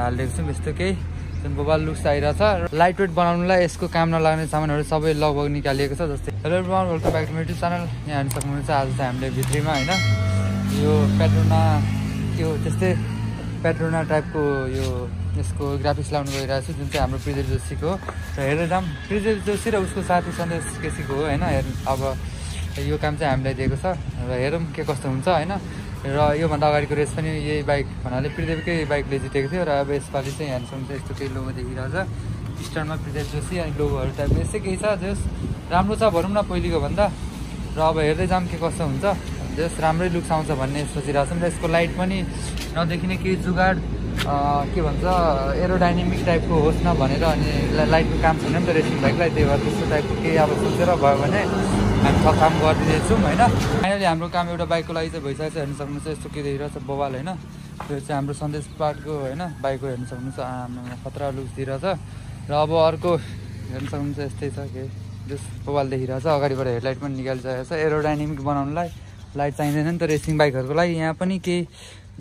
हालिदिएको छौँ यस्तो केही जुन बबाल लुक्स आइरहेछ। लाइट वेट बनाउनुलाई यसको काम नलाग्ने सामानहरू सबै लगभग निकालिएको छ। जस्तै hello everyone, welcome back to my YouTube channel. यहाँ हेर्न सक्नुहुन्छ आज चाहिँ हामीले भित्रीमा होइन यो पेट्रोना के हो त्यस्तै पेट्रोना टाइपको यो यसको ग्राफिक्स लाउनु गइरहेको छु, जुन चाहिँ हाम्रो प्रिदेव जोशीको हो। र हेरेर प्रिदेव जोशी र उसको साथी सन्देश केसीको हो होइन। अब यो काम चाहिँ हामीलाई दिएको छ र हेरौँ के कस्तो हुन्छ होइन। र योभन्दा अगाडिको रेस पनि यही बाइक भन्नाले प्रिदेवकै बाइकले जितेको थियो। र अब यसपालि चाहिँ हेर्न सक्नुहुन्छ यस्तो केही लोगो देखिरहेको छ, स्टारमा प्रिदेव जोशी अनि लोगोहरू टाइपको यस्तै केही छ। जस राम्रो छ भनौँ न पहिलेको भन्दा। र अब हेर्दै जाऊँ के कस्तो हुन्छ। जस राम्रै लुक्स आउँछ भन्ने सोचिरहेको छौँ। र यसको लाइट पनि नदेखिने केही जुगाड के भन्छ एरोडाइनामिक टाइपको होस् न भनेर, अनि लाइटको काम छैन नि त रेसिङ बाइकलाई, त्यही भएर त्यस्तो टाइपको केही अब सोचेर भयो भने हामी थप काम गरिदिँदैछौँ होइन। फाइनली हाम्रो काम एउटा बाइकको लागि चाहिँ भइसकेको छ। हेर्न सक्नुहुन्छ यस्तो के देखिरहेको छ बवाल होइन। त्यो चाहिँ हाम्रो सन्देश पार्टको होइन बाइक हो। हेर्न सक्नुहुन्छ खतरा लुक्स दिइरहेछ। र अब अर्को हेर्न सक्नुहुन्छ यस्तै छ के जस बवाल देखिरहेछ। अगाडिबाट हेडलाइट पनि निकालिसकेको छ। एरोडाइनामिक बनाउनुलाई लाइट चाहिँदैन नि त रेसिङ बाइकहरूको लागि। यहाँ पनि केही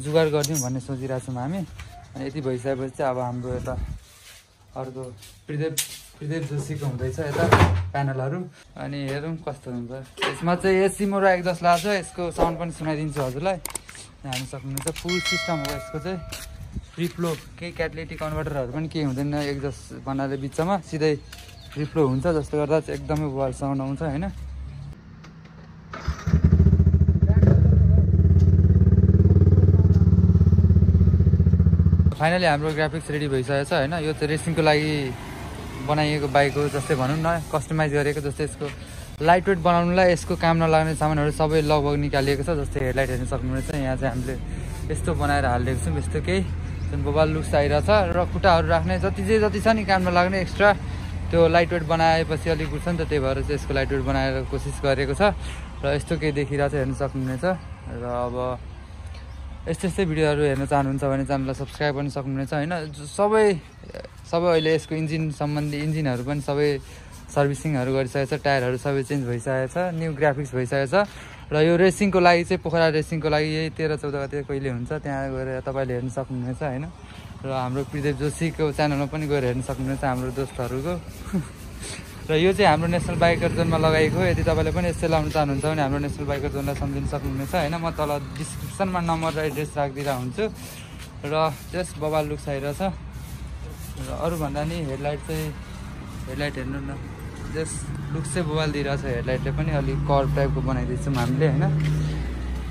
जुगाड गरिदिउँ भन्ने सोचिरहेको छौँ हामी। अनि यति भइसकेपछि चाहिँ अब हाम्रो यता अर्को प्रिदेव जोशीको हुँदैछ यता प्यानलहरू। अनि हेरौँ कस्तो हुन्छ। यसमा चाहिँ एसी मोरा एक्जस्ट लाग्छ। यसको साउन्ड पनि सुनाइदिन्छु हजुरलाई। हेर्न सक्नुहुन्छ फुल सिस्टम हो यसको चाहिँ। फ्री फ्लो केही क्याटालिटिक कन्भर्टरहरू पनि केही हुँदैन एक्जस्ट भन्नाले बिचमा सिधै फ्री फ्लो हुन्छ, जसले गर्दा चाहिँ एकदमै वाल साउन्ड आउँछ होइन। फाइनली हाम्रो ग्राफिक्स रेडी भइसकेको छ होइन। यो चाहिँ रेसिङको लागि बनाइएको बाइक हो जस्तै भनौँ न, कस्टमाइज गरेको। जस्तै यसको लाइट वेट बनाउनुलाई यसको काम नलाग्ने सामानहरू सबै लगभग निकालिएको छ। जस्तै हेडलाइट हेर्न सक्नुहुनेछ। यहाँ चाहिँ हामीले यस्तो बनाएर हालिदिएको छौँ यस्तो केही जुन बबाल लुक्स आइरहेछ। र खुट्टाहरू राख्ने जति छ नि काम नलाग्ने एक्स्ट्रा त्यो लाइट वेट बनाएपछि अलिक उठ्छ नि त, त्यही भएर चाहिँ यसको लाइट वेट बनाएर कोसिस गरेको छ। र यस्तो केही देखिरहेछ हेर्न सक्नुहुनेछ। र अब यस्तै भिडियोहरू हेर्न चाहनुहुन्छ भने च्यानललाई सब्सक्राइब गर्न सक्नुहुनेछ होइन। सबै अहिले यसको इन्जिन सम्बन्धी इन्जिनहरू पनि सबै सर्भिसिङहरू गरिसकेको छ। टायरहरू सबै चेन्ज भइसकेको छ, न्यू ग्राफिक्स भइसकेको छ। र यो रेसिङको लागि चाहिँ पोखरा रेसिङको लागि यही 13-14 गते कहिले हुन्छ त्यहाँ गएर तपाईँले हेर्न सक्नुहुनेछ होइन। र हाम्रो प्रिदेव जोशीको च्यानलमा पनि गएर हेर्न सक्नुहुनेछ हाम्रो दोस्तहरूको। र यो चाहिँ हाम्रो नेसनल बाइकर जोनमा लगाएको हो। यदि तपाईँले पनि यस्तै लाउनु चाहनुहुन्छ भने हाम्रो नेसनल बाइकर जोनलाई सम्झिन सक्नुहुनेछ होइन। म तल डिस्क्रिप्सनमा नम्बर र एड्रेस राखिदिरहेको हुन्छु। र जस बबाल लुक्स आइरहेछ। र अरू भन्दा नि हेडलाइट हेर्नु न, जस लुक्स चाहिँ बबाल दिइरहेछ। हेडलाइटले पनि अलिक कर्भ टाइपको बनाइदिन्छौँ हामीले होइन।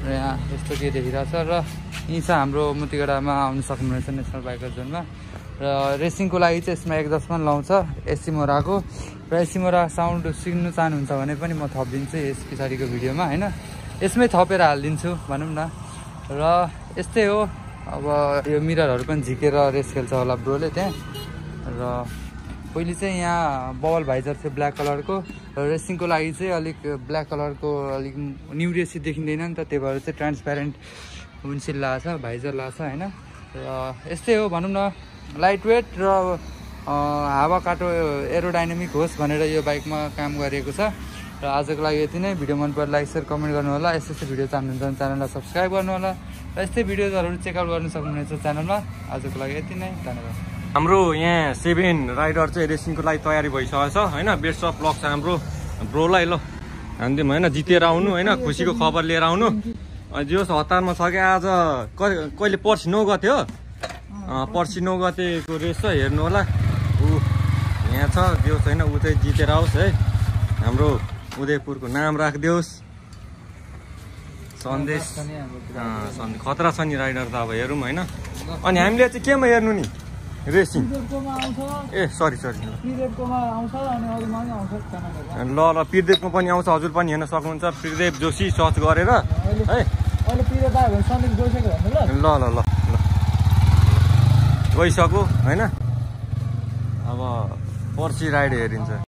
र यहाँ यस्तो के देखिरहेछ। र यहीँ छ हाम्रो मुतिगडामा आउनु सक्नुहुनेछ नेसनल बाइकर जोनमा। र रेसिङको लागि चाहिँ यसमा एक्जस्ट पनि लाउँछ एसी मोराको। र एसी मोरा साउन्ड सुन्नु चाहनुहुन्छ भने पनि म थपिदिन्छु यस पछाडिको भिडियोमा होइन। यसमै थपेर हालिदिन्छु भनौँ न। र यस्तै हो। अब यो मिररहरू पनि झिकेर रेस खेल्छ होला ब्रोले त्यहाँ। र पहिले चाहिँ यहाँ बबल भाइजर थियो ब्ल्याक कलरको। र रेसिङको लागि चाहिँ अलिक ब्ल्याक कलरको अलिक न्यू रेसी देखिँदैन नि त, त्यही भएर चाहिँ ट्रान्सप्यारेन्ट विन्डसिल्ड लगाएको छ, भाइजर लगाएको छ होइन। र यस्तै हो भनौँ न। लाइट वेट र हावा काटो एरोडाइनामिक होस् भनेर यो बाइकमा काम गरिएको छ। र आजको लागि यति नै। भिडियो मन पऱ्यो लाइक सेयर कमेन्ट गर्नु होला। यस्तै भिडियो चाहनुहुन्छ भने च्यानललाई सब्सक्राइब गर्नु होला। र यस्तै भिडियोजहरू चेकआउट गर्न सक्नुहुनेछ च्यानलमा। आजको लागि यति नै, धन्यवाद। हाम्रो यहाँ 7 राइडर चाहिँ रेसिङको लागि तयारी भइसकेको छ होइन। बेस्ट अफ लक छ हाम्रो ब्रोलाई। ल हानिदिउँ होइन, जितेर आउनु होइन, खुसीको खबर लिएर आउनु। जोस् हतारमा छ कि आज कहिले पर्सि 9 गते हो। पर्सि 9 गतेको रेस छ, हेर्नु होला। ऊ यहाँ छ जोस् होइन, ऊ चाहिँ जितेर आओस् है। हाम्रो उदयपुरको नाम राखिदियोस्। सन्देश खतरा छ नि राइडर त। अब हेरौँ होइन। अनि हामीले चाहिँ केमा हेर्नु नि रेसिङ? ए सरी ल ल प्रिदेवको पनि आउँछ, हजुर पनि हेर्न सक्नुहुन्छ। प्रिदेव जोशी सर्च गरेर है। ल ल ल गइसक्यो होइन। अब पर्सि राइड हेरिन्छ।